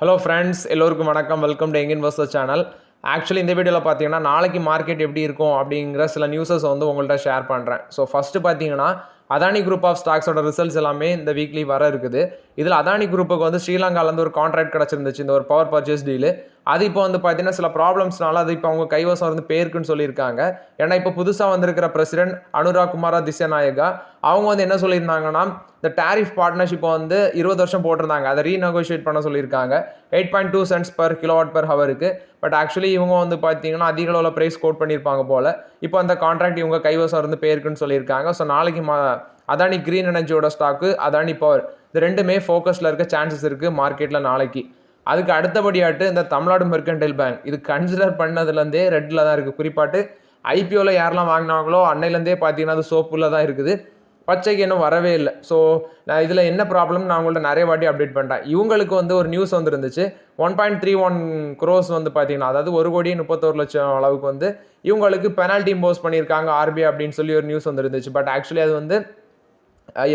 Hello friends, எல்லோருக்கும் வணக்கம். Welcome to young investor channel. Actually இந்த வீடியோவில் பார்த்தீங்கன்னா நாளைக்கு மார்க்கெட் எப்படி இருக்கும் அப்படிங்கிற சில நியூஸஸ் வந்து உங்கள்கிட்ட ஷேர் பண்ணுறேன். ஸோ ஃபஸ்ட்டு பார்த்தீங்கன்னா அதானி குரூப் ஆஃப் ஸ்டாக்ஸோட ரிசல்ட்ஸ் எல்லாமே இந்த வீக்லி வர இருக்குது. இதில் அதானி குரூப்புக்கு வந்து ஸ்ரீலங்காலேருந்து ஒரு கான்ட்ராக்ட் கிடச்சிருந்துச்சு, இந்த ஒரு பவர் பர்ச்சேஸ் டீலு. அது இப்போ வந்து பார்த்தீங்கன்னா சில ப்ராப்ளம்ஸ்னால அது இப்போ அவங்க கைவசம் வந்து பேருக்குன்னு சொல்லியிருக்காங்க. ஏன்னா இப்போ புதுசாக வந்திருக்கிற பிரசிடென்ட் அனுராக் குமார திசாநாயகா அவங்க வந்து என்ன சொல்லியிருந்தாங்கன்னா, இந்த டேரிஃப் பார்ட்னர்ஷிப்பை வந்து 20 வருஷம் போட்டிருந்தாங்க, அதை ரீநெகோஷியேட் பண்ண சொல்லியிருக்காங்க 8.2 cents per kWh. But actually இவங்க வந்து பார்த்தீங்கன்னா அதிக அளவில் ப்ரைஸ் கோட் பண்ணியிருப்பாங்க போல். இப்போ அந்த கான்ட்ராக்ட் இவங்க கைவசம் இருந்து பேருக்குன்னு சொல்லியிருக்காங்க. ஸோ நாளைக்கு அதானி கிரீன் எனர்ஜியோட ஸ்டாக்கு, அதானி பவர், இது ரெண்டுமே ஃபோக்கஸில் இருக்க சான்சஸ் இருக்குது மார்க்கெட்டில் நாளைக்கு. அதுக்கு அடுத்தபடியாட்டு இந்த தமிழ்நாடு மெர்கன்டைல் பேங்க் இது கன்சிடர் பண்ணதுலேருந்தே ரெட்டில் தான் இருக்குது. குறிப்பாட்டு ஐபிஓவில் யாரெல்லாம் வாங்கினாங்களோ அன்னையிலேருந்தே பார்த்தீங்கன்னா அது சோப்புல தான் இருக்குது, பச்சைக்கு இன்னும் வரவே இல்லை. ஸோ நான் இதில் என்ன ப்ராப்ளம் நான் உங்கள்ட்ட நிறைய வாட்டி அப்டேட் பண்ணிட்டேன். இவங்களுக்கு வந்து ஒரு நியூஸ் வந்துருந்துச்சு, 1.31 crores வந்து பார்த்தீங்கன்னா, அதாவது 1,31,00,000 அளவுக்கு வந்து இவங்களுக்கு பெனால்ட்டி இம்போஸ் பண்ணியிருக்காங்க ஆர்பிஐ அப்படின்னு சொல்லி ஒரு நியூஸ் வந்துருந்துச்சு. பட் ஆக்சுவலி அது வந்து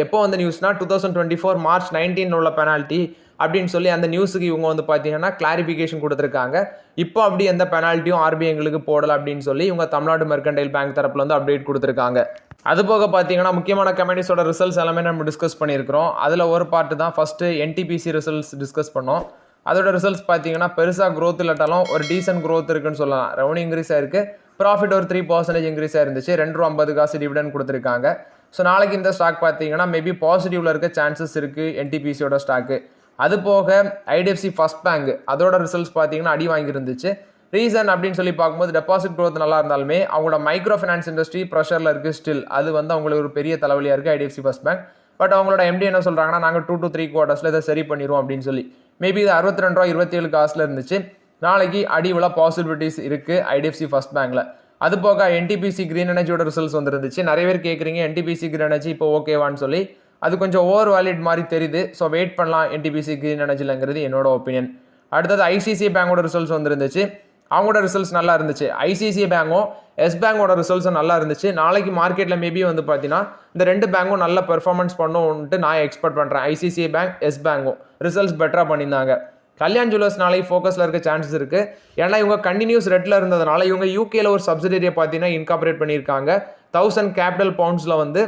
எப்போ வந்து நியூஸ்னா 2024 March 19 உள்ள பெனால்ட்டி அப்படின்னு சொல்லி அந்த நியூஸுக்கு இவங்க வந்து பார்த்தீங்கன்னா கிளாரிஃபிகேஷன் கொடுத்துருக்காங்க. இப்போ அப்படி எந்த பெனால்ட்டியும் ஆர்பிஐ எங்களுக்கு போடலை அப்படின்னு சொல்லி இவங்க தமிழ்நாடு மெர்கன்டைல் பேங்க் தரப்புல வந்து அப்டேட் கொடுத்துருக்காங்க. அது போக பார்த்தீங்கன்னா முக்கியமான கம்பெனிஸோட ரிசல்ட்ஸ் எல்லாமே நம்ம டிஸ்கஸ் பண்ணியிருக்கிறோம். அதில் ஒரு பார்ட்டு தான் ஃபஸ்ட்டு என்டிபிசி ரிசல்ட்ஸ் டிஸ்கஸ் பண்ணோம். அதோட ரிசல்ட்ஸ் பார்த்தீங்கன்னா பெருசாக க்ரோத் இல்லாட்டாலும் ஒரு டீசென்ட் க்ரோத் இருக்குன்னு சொல்லலாம். ரெவன்யூ இன்க்ரீஸ் ஆயிருக்கு, ப்ராஃபிட் ஒரு 3% இன்க்ரீஸ் ஆயிருந்துச்சு, ₹2.50 டிவிடெண்ட் கொடுத்துருக்காங்க. ஸோ நாளைக்கு இந்த ஸ்டாக் பார்த்தீங்கன்னா மேபி பாசிட்டிவ்ல இருக்க சான்சஸ் இருக்குது என்டிபிசியோட ஸ்டாக்கு. அது போக ஐடிஎஃப்சி ஃபர்ஸ்ட் பேங்க் அதோட ரிசல்ட்ஸ் பார்த்தீங்கன்னா அடி வாங்கியிருந்துச்சு. ரீசன் அப்படின்னு சொல்லி பார்க்கும்போது டெபாசிட் க்ரோத் நல்லா இருந்தாலுமே அவங்களோட மைக்ரோ ஃபினான்ஸ் இண்டஸ்ட்ரி ப்ரெஷரில் இருக்குது ஸ்டில். அது வந்து அவங்களுக்கு ஒரு பெரிய தலைவலியாக இருக்குது ஐடிஎஃப்சி ஃபர்ஸ்ட் பேங்க். பட் அவங்களோட எம்டி என்ன சொல்கிறாங்கன்னா, நாங்கள் 2 to 3 quarters இதை சரி பண்ணிடுவோம் அப்படின்னு சொல்லி. மேபி இது ₹62.27 இருந்துச்சு. நாளைக்கு அடி உள்ள பாசிபிலிட்டிஸ் இருக்குது ஐடிஎஃப்சி ஃபர்ஸ்ட் பேங்க்கில். அது போக என்டிபிசி கிரீன் எனர்ஜியோட ரிசல்ட்ஸ் வந்துருந்துச்சு. நிறைய பேர் கேட்குறீங்க என்டிபிசி கிரீன் எனர்ஜி இப்போ ஓகேவான்னு சொல்லி. அது கொஞ்சம் ஓவர் வேலிட் மாதிரி தெரியுது. ஸோ வெயிட் பண்ணலாம் என்டிபிசி கிரீன் எனர்ஜிலங்கிறது என்னோட ஒப்பீனியன். அடுத்தது ஐசிசிஐ பேங்கோட ரிசல்ட்ஸ் வந்துருந்துச்சு. அவங்களோட ரிசல்ட்ஸ் நல்லா இருந்துச்சு. ஐசிசிஐ பேங்கும் எஸ் பேங்கோட ரிசல்ட்ஸும் நல்லா இருந்துச்சு. நாளைக்கு மார்க்கெட்டில் மேபி வந்து பார்த்தீங்கன்னா இந்த ரெண்டு பேங்கும் நல்ல பெர்ஃபார்மன்ஸ் பண்ணுன்ட்டு நான் எக்ஸ்பெக்ட் பண்ணுறேன். ஐசிசிஐ பேங்க் எஸ் பேங்கும் ரிசல்ட்ஸ் பெட்டராக பண்ணியிருந்தாங்க. கல்யாண் ஜுவல்லர்ஸ் நாளைக்கு ஃபோக்கஸில் இருக்க சான்சஸ் இருக்குது. ஏன்னா இவங்க கண்டினியூஸ் ரெட்டில் இருந்ததுனால இவங்க யூகேல ஒரு சப்சிடரியை பார்த்தீங்கன்னா இன்கார்பரேட் பண்ணியிருக்காங்க. 1000 கேபிட்டல் பவுண்ட்ஸில் வந்து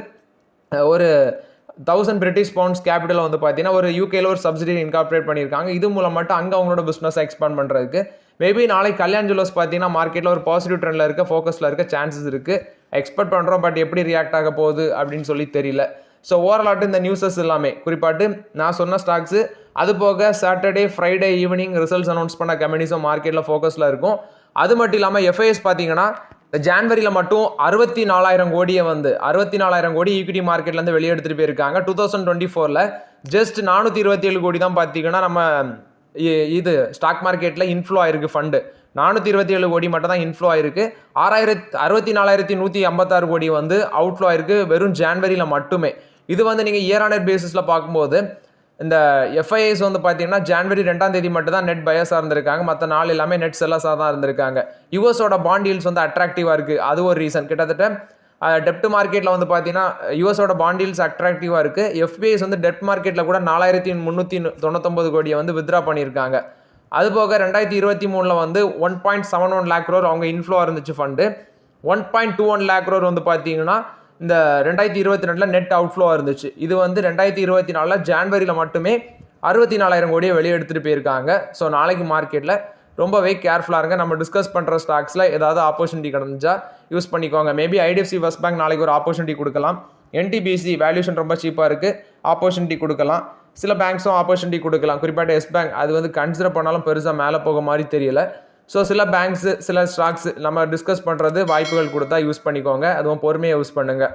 ஒரு 1000 பிரிட்டிஷ் பவுண்ட்ஸ் கேபிட்டலில் வந்து பார்த்தீங்கன்னா ஒரு யூகேல ஒரு சப்சிடரி இன்கார்பரேட் பண்ணியிருக்காங்க. இது மூலம் மட்டும் அங்கே அவங்களோட பிஸ்னஸ் எக்ஸ்பேண்ட் பண்ணுறதுக்கு மேபி நாளைக்கு கல்யாண் ஜுவல்லர்ஸ் பார்த்தீங்கன்னா மார்க்கெட்டில் ஒரு பாசிட்டிவ் ட்ரெண்டில் இருக்க ஃபோக்கஸில் இருக்க சான்சஸ் இருக்குது. எக்ஸ்பெக்ட் பண்ணுறோம், பட் எப்படி ரியாக்ட் ஆக போகுது அப்படின்னு சொல்லி தெரியல. ஸோ ஓவராலாட்டு இந்த நியூஸஸ் எல்லாமே குறிப்பாட்டு நான் சொன்ன ஸ்டாக்ஸு, அது போக Saturday Friday evening results announce பண்ண கம்பெனிஸும் மார்க்கெட்டில் ஃபோக்கஸில் இருக்கும். அது மட்டும் இல்லாமல் எஃப்ஐஎஸ் பார்த்தீங்கன்னா ஜான்வரியில் மட்டும் 64,000 கோடியை வந்து 64,000 கோடி ஈக்விட்டி மார்க்கெட்லேருந்து வெளியே எடுத்துகிட்டு போயிருக்காங்க. 2024 ஜஸ்ட் 427 கோடி தான் பார்த்தீங்கன்னா நம்ம இது ஸ்டாக் மார்க்கெட்டில் இன்ஃப்ளோ ஆயிருக்கு ஃபண்டு. 427 கோடி மட்டும் தான் இன்ஃப்ளோ ஆயிருக்கு. 64,156 கோடி வந்து அவுட்ஃப்ளோ ஆயிருக்கு வெறும் ஜான்வரியில் மட்டுமே. இது வந்து நீங்கள் இயர் ஆன் இயர் பேசிஸில் பார்க்கும்போது இந்த எஃப்ஐஎஸ் வந்து பார்த்தீங்கன்னா ஜான்வரி 2ஆம் தேதி மட்டும் தான் நெட் பயஸாக இருந்திருக்காங்க, மற்ற நாள் எல்லாமே நெட் செல்லஸாக தான் இருந்திருக்காங்க. யூஎஸோட பாண்ட் டீல்ஸ் வந்து அட்ராக்டிவாக இருக்குது, அது ஒரு ரீசன். கிட்டத்தட்ட டெப்ட் மார்க்கெட்டில் வந்து பார்த்தீங்கன்னா யூஎஸோட பாண்ட் டீல்ஸ் அட்ராக்டிவாக இருக்குது. எஃபிஐஸ் வந்து டெப்ட் மார்க்கெட்டில் கூட 4,399 கோடியை வந்து வித்ரா பண்ணியிருக்காங்க. அது போக 2023 வந்து 1.71 lakh crore அவங்க இன்ஃப்ளோ இருந்துச்சு ஃபண்டு. 1.21 lakh crore வந்து பார்த்தீங்கன்னா இந்த 2022 நெட் அவுட்ஃப்ளோ இருந்துச்சு. இது வந்து 2024 ஜான்வரியில் மட்டுமே 64,000 கோடியை வெளியே எடுத்துகிட்டு போயிருக்காங்க. ஸோ நாளைக்கு மார்க்கெட்டில் ரொம்பவே கேர்ஃபுல்லாக இருங்க. நம்ம டிஸ்கஸ் பண்ணுற ஸ்டாக்ஸில் ஏதாவது ஆப்பர்ச்சுனிட்டி கிடந்துச்சா யூஸ் பண்ணிக்கோங்க. மேபி ஐடிஎஃப்சி ஃபர்ஸ்ட் பேங்க் நாளைக்கு ஒரு ஆப்பர்ச்சுனிட்டி கொடுக்கலாம். என்டிபிசி வேல்யூஷன் ரொம்ப சீப்பாக இருக்குது, ஆப்பர்ச்சுனிட்டி கொடுக்கலாம். சில பேங்க்ஸும் ஆப்பர்ச்சுனிட்டி கொடுக்கலாம். குறிப்பாக எஸ் பேங்க் அது வந்து கன்சிடர் பண்ணாலும் பெருசாக மேலே போக மாதிரி தெரியல. ஸோ சில பேங்க்ஸு சில ஸ்டாக்ஸ் நம்ம டிஸ்கஸ் பண்ணுறது வாய்ப்புகள் கொடுத்தா யூஸ் பண்ணிக்கோங்க, அதுவும் பொறுமையாக யூஸ் பண்ணுங்கள்.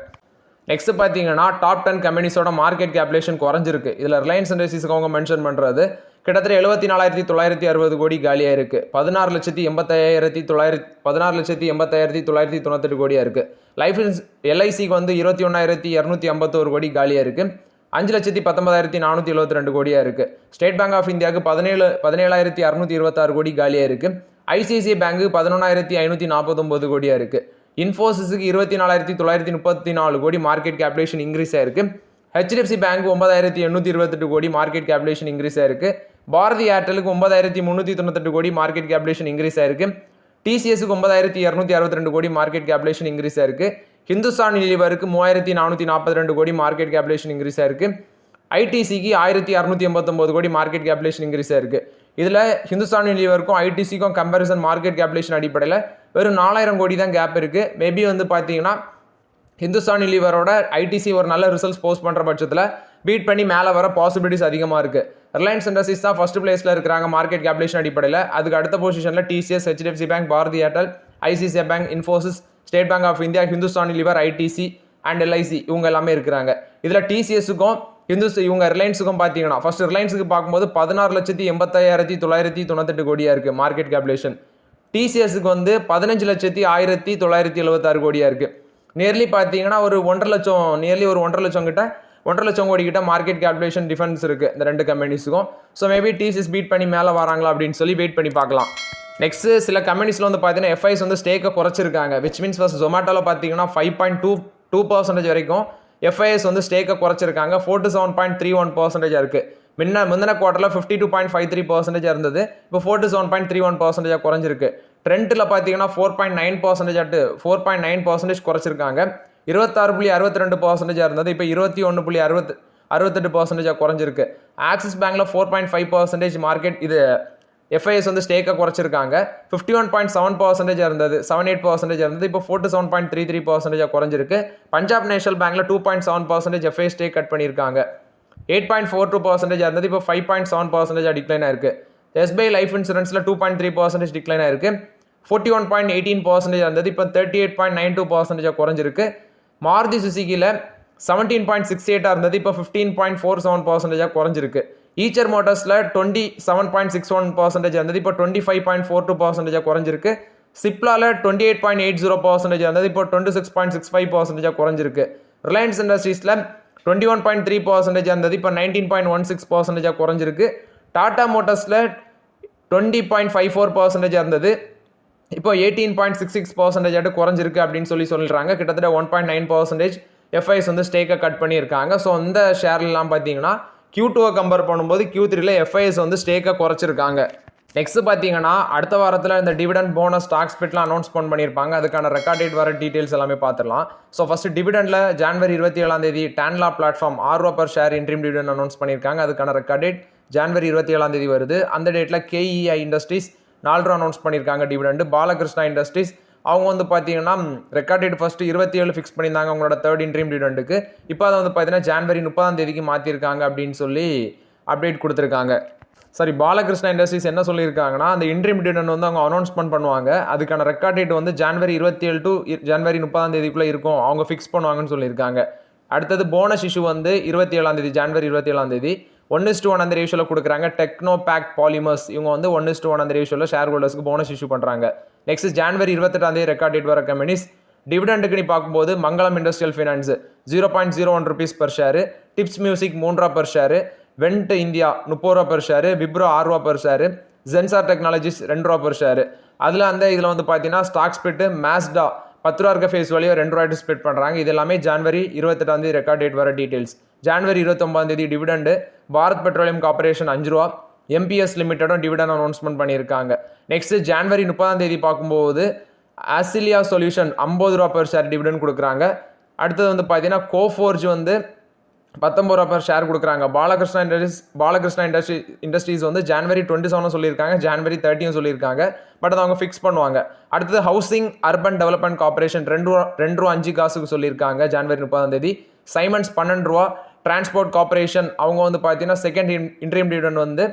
நெக்ஸ்ட் பார்த்தீங்கன்னா டாப் 10 கம்பெனிஸோட மார்க்கெட் கேப்லேஷன் குறைஞ்சிருக்கு. இதில் ரிலையன்ஸ் இண்டஸ்ட்ரீஸுக்கு அவங்க மென்ஷன் பண்ணுறது கிட்டத்தட்ட 74,960 கோடி காலியாக இருக்குது. 16,85,998 கோடியாக இருக்குது. லைஃப் எல்ஐசிக்கு வந்து 21,251 கோடி காலியாக இருக்குது. 5,19,472 கோடியாக இருக்குது. ஸ்டேட் பேங்க் ஆஃப் இந்தியாவுக்கு 17,626 கோடி காலியாக இருக்குது. ஐசிஐசிஐ பேங்க்கு 11,549 கோடியாக இருக்குது. இன்ஃபோசிஸுக்கு 24,934 கோடி மார்க்கெட் கேப்லேஷன் இன்க்ரீஸ் ஆயிருக்கு. ஹெச்டிஎஃப்சி பேங்க் 9,828 கோடி மார்க்கெட் கேப்லேஷன் இன்க்ரீஸ் ஆயிருக்கு. பாரதி ஏர்டெலுக்கு 9398 கோடி மார்க்கெட் கேபிலேஷன் இன்க்ரீஸ் ஆயிருக்கு. டிசிஎஸ்க்கு 9262 கோடி மார்க்கெட் கேபிலேஷன் இன்க்ரீஸ் ஆயிருக்கு. ஹிந்துஸ்தான் யூனிலீவருக்கு 3442 கோடி மார்க்கெட் கேபிலேஷன் இன்க்ரீஸ் ஆயிருக்கு. ஐடிசிக்கு 1689 கோடி மார்க்கெட் கேபிலேஷன் இன்க்ரீஸ் ஆயிருக்கு. இதில் ஹிந்துஸ்தான் யூனிலீவருக்கும் ஐடிசிக்கும் கம்பேரிசன் மார்க்கெட் கேபிலேஷன் அடிப்படையில் வெறும் 4000 கோடி தான் கேப் இருக்குது. மேபி வந்து பார்த்தீங்கன்னா ஹிந்துஸ்தான் யூனிலீவரோட ஐடிசி ஒரு நல்ல ரிசல்ட்ஸ் போஸ்ட் பண்ணுற பட்சத்தில் பீட் பண்ணி மேலே வர பாசிபிலிட்டிஸ் அதிகமாக இருக்குது. ரிலையன்ஸ் இண்டஸ்ட்ரீஸ் தான் ஃபர்ஸ்ட் பிளேஸில் இருக்கிறாங்க மார்க்கெட் கேபிலேஷன் அடிப்படையில். அதுக்கு அடுத்த பொசிஷனில் TCS, HDFC bank, Bharti Airtel, ICICI bank, Infosys, State Bank of India, Hindustan Unilever, ITC and LIC இவங்க எல்லாமே இருக்கிறாங்க. இதில் டிசிஎஸ்க்கும் இவங்க ரிலையன்ஸுக்கும் பார்த்தீங்கன்னா ஃபர்ஸ்ட் ரிலையன்ஸுக்கு பார்க்கும்போது 16,85,998 கோடியாக இருக்குது மார்க்கெட் கேபிலேஷன். டிசிஎஸ்க்கு வந்து 15,01,976 கோடியாக இருக்குது. நியர்லி பார்த்தீங்கன்னா ஒரு 1.5 லட்சம் கிட்ட 1.5 லட்சம் கோடி கிட்ட மார்க்கெட் கேபிலேஷன் டிஃபரன்ஸ் இருக்குது இந்த ரெண்டு கம்பெனிஸுக்கும். ஸோ மேபி டிசிஎஸ் பீட் பண்ணி மேலே வராங்களா அப்படின்னு சொல்லி வெயிட் பண்ணி பார்க்கலாம். நெக்ஸ்ட் சில கம்பெனிஸில் வந்து பார்த்தீங்கன்னா எஃப்ஐஸ் வந்து ஸ்டேக்கை குறைச்சிருக்காங்க. விச் மீன்ஸ் ஃபர்ஸ்ட் ஜொமேட்டோவில் பார்த்தீங்கன்னா 5.22% வரைக்கும் எஃப்ஐஎஸ் வந்து ஸ்டேக்கை குறைச்சிருக்காங்க. 47.31% இருக்குது. முந்தின குவார்ட்டரில் 52.53% இருந்தது. இப்போ 47.31% குறைஞ்சிருக்கு. ட்ரெண்டில் பார்த்தீங்கன்னா 4.9% குறைச்சிருக்காங்க. 26.62% இருந்தது. இப்போ 21.68% குறைஞ்சிருக்கு. ஆக்சிஸ் பேங்க்ல 4.5% மார்க்கெட் இது எஃப்ஐஎஸ் வந்து ஸ்டேக்கை குறைச்சிருக்காங்க. 51.7% இருந்தது, 78% இருந்தது. இப்போ 47.33% குறைஞ்சிருக்கு. பஞ்சாப் நேஷனல் பேங்க்ல 2.7% எஃப்ஐஎஸ் ஸ்டேக் கட் பண்ணியிருக்காங்க. 8.42% இருந்தது. இப்போ 5.7% டிக்ளைன் ஆயிருக்கு. எஸ்பிஐ லைஃப் இன்சூரன்ஸ்ல 2.3% டிக்ளைன் ஆயிருக்கு. 41.18% இருந்தது. இப்போ 38.92% குறைஞ்சிருக்கு. மாருதி சுசுகியில் 17.68 இருந்தது. இப்போ 15.47% குறைஞ்சிருக்கு. ஈச்சர் மோட்டார்ஸில் 27.61% இருந்தது. இப்போ 25.42% குறைஞ்சிருக்கு. சிப்லாவில் 28.80% இருந்தது. இப்போ 26.65% குறைஞ்சிருக்கு. ரிலையன்ஸ் இண்டஸ்ட்ரீஸில் 21.3% இருந்தது. இப்போ 19.16% குறைஞ்சிருக்கு. டாடா மோட்டார்ஸில் 20.54% இருந்தது. இப்போ 18.66% குறைஞ்சிருக்கு அப்படின்னு சொல்லிடுறாங்க. கிட்டத்தட்ட 1.9% எஃப்ஐஎஸ் வந்து ஸ்டேக்கை கட் பண்ணியிருக்காங்க. ஸோ இந்த ஷேர்லாம் பார்த்தீங்கன்னா Q2 கம்பேர் பண்ணும்போது Q3ல எஃப்ஐஎஸ் வந்து ஸ்டேக்கை குறைச்சிருக்காங்க. நெக்ஸ்ட் பார்த்தீங்கன்னா அடுத்த வாரத்தில் இந்த டிவிடெண்ட் போனஸ் ஸ்டாக் ஸ்பிட்லாம் அனௌன்ஸ்மெண்ட் பண்ணியிருப்பாங்க. அதுக்கான ரெக்கார்ட் டேட் வர டீட்டெயில்ஸ் எல்லாமே பார்த்துடலாம். ஸோ ஃபர்ஸ்ட் டிவிடெண்டில் ஜனவரி 27 Tanla platform ₹6 per share interim dividend announce பண்ணியிருக்காங்க. அதுக்கான ரெக்கார்ட் டேட் ஜனவரி 27 வருது. அந்த டேட்டில் KEI இண்டஸ்ட்ரீஸ் ₹4 அனௌன்ஸ் பண்ணியிருக்காங்க டிவிடெண்ட். பாலகிருஷ்ணா இண்டஸ்ட்ரீஸ் அவங்க வந்து பார்த்தீங்கன்னா ரெக்கார்ட் டேட் ஃபர்ஸ்ட் 27 ஃபிக்ஸ் பண்ணியிருந்தாங்க அவங்களோட தேர்ட் இன்ட்ரீம் டிவிடெண்டுக்கு. இப்போ அதை வந்து பார்த்தீங்கன்னா ஜனவரி 30 மாற்றிருக்காங்க அப்படின்னு சொல்லி அப்டேட் கொடுத்துருக்காங்க. சரி, பாலகிருஷ்ணா இண்டஸ்ட்ரீஸ் என்ன சொல்லியிருக்காங்கன்னா அந்த இன்ட்ரீம் டிவிடெண்ட் வந்து அவங்க அனௌன்ஸ்மெண்ட் பண்ணுவாங்க. அதுக்கான ரெக்கார்ட் டேட் வந்து ஜனவரி 27 to ஜனவரி 30 இருக்கும் அவங்க ஃபிக்ஸ் பண்ணுவாங்கன்னு சொல்லியிருக்காங்க. அடுத்தது போனஸ் இஷ்யூ வந்து 27 ஜனவரி 27 1:1 அந்த ரேஷியோவில் கொடுக்குறாங்க. டெக்னோ பேக் பாலிமர்ஸ் இவங்க வந்து 1:1 அந்த ரேஷியோவில் ஷேர் ஹோல்டர்ஸ்க்கு போனஸ் இஷ்யூ பண்ணுறாங்க. நெக்ஸ்ட் ஜனவரி 28 ரெக்கார்ட் டேட் வர கம்பெனிஸ் டிவிடெண்டுக்கு நீ பார்க்கும்போது Mangalam industrial finance ₹0.01 per share, Tips music ₹3 per share, Wendt India ₹30 per share, Wipro ₹6 per share, Zensar technologies ₹2 per share. அதில் இதில் வந்து பார்த்தீங்கன்னா ஸ்டாக் ஸ்பிட்டு மேஸ்டா ₹10 இருக்க ஃபேஸ் வேல்யூ ₹2 ஸ்பிட் பண்ணுறாங்க. இது எல்லாமே ஜனவரி 28 ரெக்கார்ட் டேட் வர டீட்டெயில்ஸ். ஜனவரி 29 dividend Bharat petroleum corporation ₹5, MPS லிமிட்டடும் டிவிடெண்ட் அனௌன்ஸ்மெண்ட் பண்ணியிருக்காங்க. நெக்ஸ்ட் ஜனவரி 30 பார்க்கும்போது ஆசிலியா சொல்யூஷன் ₹50 per ஷேர் டிவிடெண்ட் கொடுக்குறாங்க. அடுத்தது வந்து பார்த்தீங்கன்னா கோஃபோர்ஜ் வந்து ₹19 per ஷேர் கொடுக்குறாங்க. பாலகிருஷ்ணா இண்டஸ்ட்ரீஸ் வந்து ஜனவரி 27 சொல்லியிருக்காங்க, ஜனவரி 30 சொல்லியிருக்காங்க. பட் அதை அவங்க ஃபிக்ஸ் பண்ணுவாங்க. அடுத்தது ஹவுசிங் அர்பன் டெவலப்மெண்ட் கார்பரேஷன் ₹2.05 சொல்லியிருக்காங்க ஜனவரி 30. சைமன்ஸ் ₹12, டிரான்ஸ்போர்ட் கார்பரேஷன் அவங்க வந்து பார்த்தீங்கன்னா செகண்ட் இன்ட்ரீம் டிவிடெண்ட் வந்து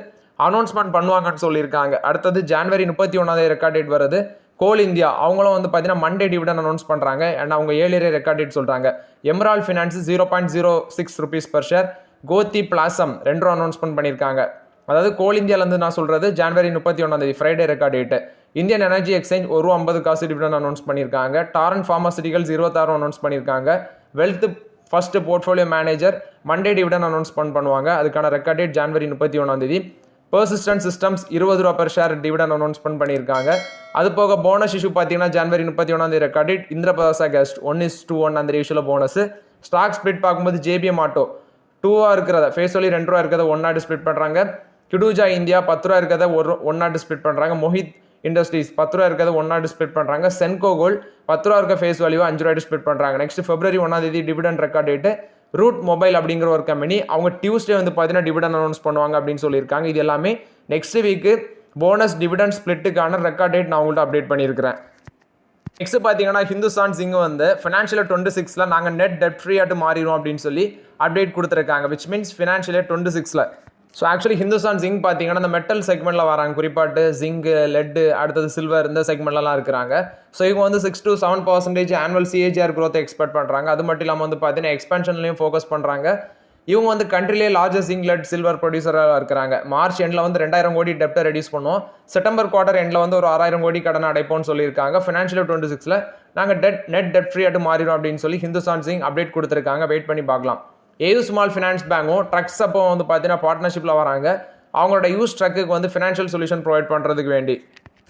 அனௌன்ஸ்மெண்ட் பண்ணுவாங்கன்னு சொல்லியிருக்காங்க. அடுத்தது ஜனவரி 31 ரெக்கார்ட் டேட் வருது. கோல் இந்தியா அவங்களும் வந்து பார்த்தீங்கன்னா மண்டே டிவிடெண்ட் அனௌன்ஸ் பண்ணுறாங்க. அண்ட் அவங்க 7 ரெக்கார்ட் டேட் சொல்கிறாங்க. Emerald finance ₹0.06 per share, Kothi blossom ₹2 announcement பண்ணியிருக்காங்க. அதாவது கோல் இந்தியாவிலேருந்து நான் சொல்கிறது ஜனவரி 31 Friday record date. Indian energy exchange ₹1.50 dividend announce பண்ணியிருக்காங்க. டாரன் ஃபார்மாசிட்டிகல்ஸ் 26 அனௌன்ஸ் பண்ணியிருக்காங்க. Wealth first portfolio manager Monday dividend announcement பண்ணுவாங்க. அதுக்கான ரெக்கார்ட் டேட் ஜனவரி 31. Persistent systems ₹20 per share dividend announcement பண்ணியிருக்காங்க. அது போக போனஸ் இஷ்யூ பார்த்தீங்கன்னா ஜனவரி 31 ரெக்கார்ட் டேட். இந்திரபிரசா கேஸ்ட் 1:1 அந்த ரேஷியோவில் போனஸ். ஸ்டாக் ஸ்பிளிட் பார்க்கும்போது JBM ஆட்டோ 2 இருக்கிறத ஃபேஸ் வேல்யூ ₹2 இருக்கிறத 1 ஸ்பிளிட் பண்ணுறாங்க. ஹிடூஜா இந்தியா 10 ரூபா இருக்கிறத ஒன்னாட்டு ஸ்பிளிட் பண்ணுறாங்க. மொஹித் இண்டஸ்ட்ரீஸ் 10 ரூபா இருக்கிறத ஒன்னாட்டு ஸ்பிளிட் பண்ணுறாங்க. சென்கோ கோல்ட் 10 ரூபா இருக்க ஃபேஸ் வேல்யூ 5 ரூபாய்ட்டு ஸ்பிளிட் பண்ணுறாங்க. Next February 1 dividend record date. Root mobile அப்படிங்கிற ஒரு கம்பெனி அவங்க டியூஸ்டே வந்து பார்த்தீங்கன்னா டிவிடெண்ட் அனௌன்ஸ் பண்ணுவாங்க அப்படின்னு சொல்லியிருக்காங்க. இது எல்லாமே நெக்ஸ்ட் வீக்கு போனஸ் டிவிடெண்ட் ஸ்பிளிட்டுக்கான ரெக்கார்ட் டேட் நான் உங்கள்கிட்ட அப்டேட் பண்ணியிருக்கிறேன். நெக்ஸ்ட் பார்த்தீங்கன்னா ஹிந்துஸ்தான் ஜிங்க் வந்து ஃபினான்ஷியல் 26ல் நாங்கள் நெட் டெட் ஃப்ரீயாட்டு மாறிடும் அப்படின்னு சொல்லி அப்டேட் கொடுத்துருக்காங்க. விச் மீன்ஸ் ஃபினான்ஷியல் 26ல். ஸோ ஆக்சுவலி ஹிந்துஸ்தான் ஜிங்க் பார்த்தீங்கன்னா இந்த மெட்டல் செக்மெண்ட்டில் வராங்க. குறிப்பாட்டு ஜிங்க், லெட்டு, அடுத்தது சில்வர் இந்த செக்மெண்ட்லாம் இருக்கிறாங்க. ஸோ இவங்க வந்து 6 to 7% annual CAGR growth expect பண்ணுறாங்க. அது மட்டும் இல்லாமல் வந்து பார்த்தீங்கன்னா எக்ஸ்பென்ஷன்லையும் ஃபோக்கஸ் பண்ணுறாங்க. இவங்க வந்து கண்ட்ரிலே லார்ஜஸ்ட் ஜிங்க், லெட், சில்வர் ப்ரொடியூசராக இருக்கிறாங்க. மார்ச் எண்டில் வந்து 2000 கோடி டெப்ட்டை ரெடியூஸ் பண்ணுவோம். செப்டம்பர் குவார்டர் எண்டில் வந்து ஒரு 6000 கோடி கடன் அடைப்போம்னு சொல்லியிருக்காங்க. ஃபினான்ஷியல் 26ல் நாங்கள் நெட் டெட் ஃப்ரீயாட்டு மாறிடும் அப்படின்னு சொல்லி ஹிந்துஸ்தான் ஜிங்க் அப்டேட் கொடுத்துருக்காங்க. வெயிட் பண்ணி பார்க்கலாம். ஏயு ஸ்மால் ஃபினான்ஸ் பேங்கும் ட்ரக்ஸ் அப்போ வந்து பார்த்தீங்கன்னா பார்ட்னர்ஷிப்பில் வராங்க. அவங்களோட யூஸ் ட்ரக்குக்கு வந்து ஃபினான்ஷியல் சொல்யூஷன் ப்ரொவைட் பண்ணுறதுக்கு வேண்டி.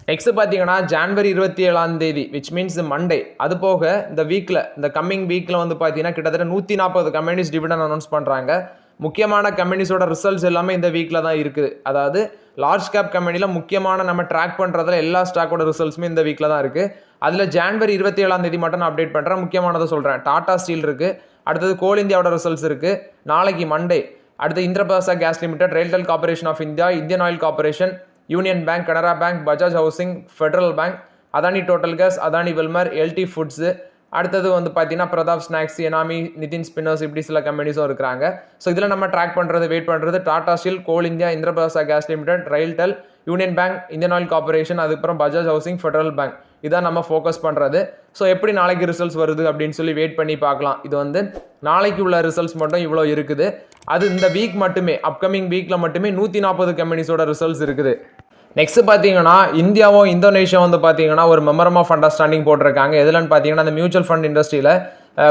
நெக்ஸ்ட் பார்த்தீங்கன்னா January 27 விச் மீன்ஸ் மண்டே. அது போக இந்த கம்மிங் வீக்கில் வந்து பார்த்தீங்கன்னா கிட்டத்தட்ட 140 கம்பெனிஸ் டிவிடெண்ட் அனௌன்ஸ் பண்ணுறாங்க. முக்கியமான கம்பெனிஸோட ரிசல்ட்ஸ் எல்லாமே இந்த வீக்கில் தான் இருக்குது. அதாவது லார்ஜ் கேப் கம்பெனியில் முக்கியமான நம்ம ட்ராக் பண்ணுறதுல எல்லா ஸ்டாக்கோட ரிசல்ட்ஸுமே இந்த வீக்கில் தான் இருக்குது. அதில் January 27 மட்டும் நான் அப்டேட் பண்ணுறேன். முக்கியமானதை சொல்கிறேன். டாடா ஸ்டீல் இருக்குது. அடுத்தது கோல் இந்தியாவோட ரிசல்ட்ஸ் இருக்குது நாளைக்கு மண்டே. அடுத்து Indraprastha gas limited, RailTel corporation of India, Indian oil corporation, union bank, Canara bank, Bajaj housing, federal bank, Adani total gas, Adani Wilmar, LT foods, அடுத்தது வந்து பார்த்தீங்கன்னா பிரதாப் ஸ்நாக்ஸ், எனாமி, நிதின் ஸ்பின்னர்ஸ், இப்படி சில கம்பெனிஸும் இருக்கிறாங்க. ஸோ இதில் நம்ம ட்ராக் பண்ணுறது, வெயிட் பண்ணுறது Tata steel, coal India, Indraprastha gas limited, RailTel, union bank, Indian oil corporation, அதுக்கப்புறம் பஜாஜ் ஹவுசிங், ஃபெடரல் பேங்க். இதான் நம்ம ஃபோக்கஸ் பண்ணுறது. ஸோ எப்படி நாளைக்கு ரிசல்ட்ஸ் வருது அப்படின்னு சொல்லி வெயிட் பண்ணி பார்க்கலாம். இது வந்து நாளைக்கு உள்ள ரிசல்ட்ஸ் மட்டும் இவ்வளோ இருக்குது. அது இந்த வீக் மட்டுமே, அப்கமிங் வீக்கில் மட்டுமே 140 கம்பெனிஸோட ரிசல்ட்ஸ் இருக்குது. நெக்ஸ்ட் பார்த்தீங்கன்னா இந்தியாவும் இந்தோனேஷியா வந்து பார்த்தீங்கன்னா ஒரு மெமரம் ஆஃப் அண்டர்ஸ்டாண்டிங் போட்டிருக்காங்க. எதுலன்னு பார்த்தீங்கன்னா அந்த மியூச்சுவல் ஃபண்ட் இண்டஸ்ட்ரியில்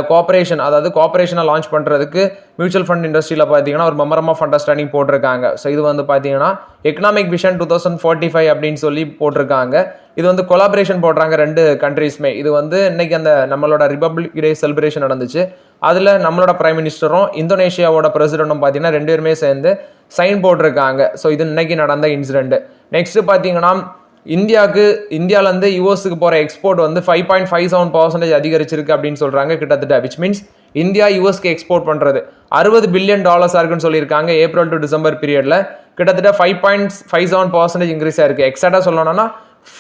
கோஆபரேஷனை லான்ச் பண்ணுறதுக்கு மியூச்சுவல் ஃபண்ட் இண்டஸ்ட்ரியில் பார்த்தீங்கன்னா ஒரு மெமரம் ஆஃப் அண்டர்ஸ்டாண்டிங் போட்டிருக்காங்க. ஸோ இது வந்து பார்த்தீங்கன்னா எக்கனாமிக் விஷன் 2045 அப்படின்னு சொல்லி போட்டிருக்காங்க. இது வந்து கொலாபரேஷன் போடுறாங்க 2 கண்ட்ரீஸ்மே. இது வந்து இன்னைக்கு அந்த நம்மளோட ரிபப்ளிக் டே செலிப்ரேஷன் நடந்துச்சு. அதில் நம்மளோட பிரைம் மினிஸ்டரும் இந்தோனேஷியாவோட பிரசிடென்ட்டும் பார்த்தீங்கன்னா 2 பேருமே சேர்ந்து சைன் போட்டிருக்காங்க. ஸோ இது இன்னைக்கு நடந்த இன்சிடென்ட். நெக்ஸ்ட் பார்த்தீங்கன்னா இந்தியாவிலேருந்து யூஎஸ்க்கு போகிற எக்ஸ்போர்ட் வந்து 5.57% அதிகரிச்சிருக்கு அப்படின்னு சொல்கிறாங்க கிட்டத்தட்ட. விச் மீன்ஸ் இந்தியா யூஎஸ்க்கு எக்ஸ்போர்ட் பண்ணுறது $60 பில்லியன் இருக்குன்னு சொல்லியிருக்காங்க. ஏப்ரல் டு டிசம்பர் பீரியடில் கிட்டத்தட்ட 5.57% இன்க்ரீஸ் ஆயிருக்கு. எக்ஸாக்டாக சொல்லணும்னா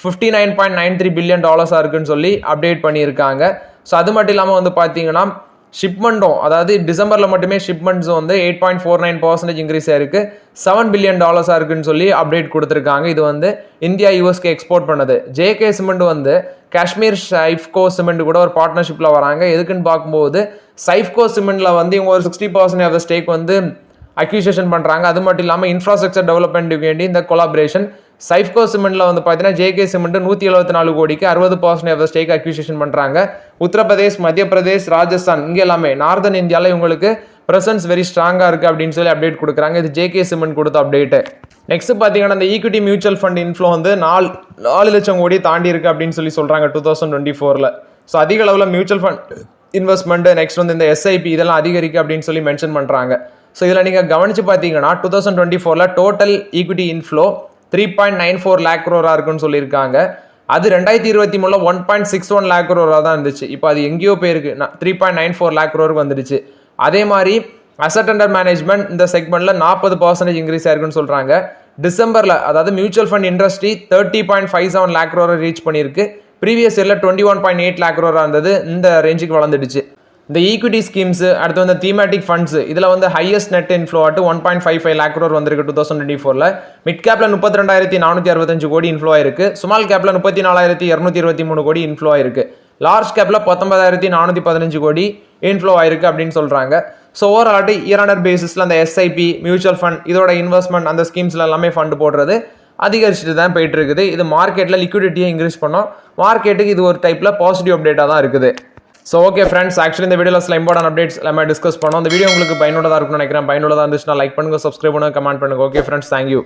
$59.93 பில்லியன் இருக்குன்னு சொல்லி அப்டேட் பண்ணியிருக்காங்க. ஸோ அது மட்டும் இல்லாமல் வந்து பார்த்தீங்கன்னா ஷிப்மெண்ட்டும், அதாவது டிசம்பரில் மட்டுமே ஷிப்மெண்ட்ஸும் வந்து 8.49% இன்க்ரீஸ் ஆயிருக்கு. $7 பில்லியன் இருக்குன்னு சொல்லி அப்டேட் கொடுத்துருக்காங்க. இது வந்து இந்தியா யூஎஸ்க்கு எக்ஸ்போர்ட் பண்ணது. ஜேகே சிமெண்ட் வந்து காஷ்மீர் சைஃப்கோ சிமெண்ட் கூட ஒரு பார்ட்னர்ஷிப்பில் வராங்க. எதுக்குன்னு பார்க்கும்போது சைஃப்கோ சிமெண்ட்டில் வந்து இவங்க ஒரு 60% ஆஃப் த ஸ்டேக் வந்து அக்யூசியேஷன் பண்ணுறாங்க. அது மட்டும் இல்லாமல் இன்ஃப்ராஸ்ட்ரக்சர் டெவலப்மெண்ட்டுக்கு வேண்டி இந்த கொலாபரேஷன் சைஃப்கோ சிமெண்ட்டில் வந்து பார்த்தீங்கன்னா ஜேகே சிமெண்ட் 174 கோடிக்கு 60% ஆஃப் த ஸ்டேக் அக்யூசியேஷன் பண்ணுறாங்க. உத்தரப்பிரதேஷ், மத்திய பிரதேஷ், ராஜஸ்தான் இங்கே எல்லாமே நார்தன் இந்தியாவில் இவங்களுக்கு ப்ரெசன்ஸ் வெரி ஸ்ட்ராங்காக இருக்குது அப்படின்னு சொல்லி அப்டேட் கொடுக்குறாங்க. இது ஜேகே சிமெண்ட் கொடுத்த அப்டேட்டு. நெக்ஸ்ட் பார்த்தீங்கன்னா இந்த ஈக்விட்டி மியூச்சுவல் ஃபண்ட் இன்ஃப்ளோ வந்து 4 லட்சம் கோடி தாண்டி இருக்குது அப்படின்னு சொல்லி சொல்கிறாங்க 2024. ஸோ அதிக அளவில் மியூச்சுவல் ஃபண்ட் இன்வெஸ்ட்மெண்ட், நெக்ஸ்ட் வந்து இந்த SIP இதெல்லாம் அதிகரிக்கு அப்படின்னு சொல்லி மென்ஷன் பண்ணுறாங்க. ஸோ இதில் நீங்கள் கவனித்து பார்த்தீங்கன்னா 2024 total equity inflow 3.94 lakh crore இருக்குன்னு சொல்லியிருக்காங்க. அது 2023 1.61 lakh crore தான் இருந்துச்சு. இப்போ அது எங்கேயோ போயிருக்கு, 3.94 lakh crore வந்துடுச்சு. அதே மாதிரி அசட் அண்டர் மேனேஜ்மெண்ட் இந்த செக்மெண்ட்ல 40% இன்க்ரீஸ் ஆயிருக்குன்னு சொல்றாங்க. டிசம்பர்ல அதாவது mutual fund industry 30.57 lakh crore reach பண்ணியிருக்கு. ப்ரீவியஸ் இயர்ல 21.8 lakh crore இருந்தது. இந்த ரேஞ்சுக்கு வளர்ந்துடுச்சு. இந்த ஈக்விட்டி ஸ்கீம்ஸ், அடுத்து வந்து தீமேட்டிக் ஃபண்ட்ஸ், இதில் வந்து ஹையஸ்ட் நெட் இன்ஃப்ளோ ஆட்டு 1.55 lakh crore வந்திருக்கு 2024. மிட் கேப்ல 32,465 கோடி இன்ஃப்ளோ ஆயிருக்கு. ஸ்மால் கேப்ல 34,223 கோடி இன்ஃப்ளோ ஆயிருக்கு. லார்ஜ் கேப்ல 19,415 கோடி இன்ஃப்ளோ ஆயிருக்கு அப்படின்னு சொல்றாங்க. ஸோ ஓவரால் இயர் பேசிஸ்ல அந்த SIP மியூச்சுவல் ஃபண்ட் இதோட இன்வெஸ்ட்மெண்ட் அந்த ஸ்கீம்ஸ்ல எல்லாமே ஃபண்ட் போடுறது அதிகரிச்சுட்டு தான் போயிட்டு இருக்குது. இது மார்க்கெட்ல லிக்விடிட்டியை இன்க்ரீஸ் பண்ணோம். மார்க்கெட்டுக்கு இது ஒரு டைப்ல பாசிட்டிவ் அப்டேட்டாக தான் இருக்குது. ஸோ ஓகே ஃப்ரெண்ட்ஸ், ஆக்சுவலி இந்த வீடியோவில் சில இம்பார்ட்டன்ட் அப்டேட்ஸ் எல்லாமே டிஸ்கஸ் பண்ணோம். இந்த வீடியோ உங்களுக்கு பயனுள்ளதாக இருக்கும்னு நினைக்கிறேன். பயனுள்ளதாக இருந்துச்சுன்னா லைக் பண்ணுங்க, சப்ஸ்கிரைப் பண்ணுங்க, கமெண்ட் பண்ணுங்க. Okay friends, thank you.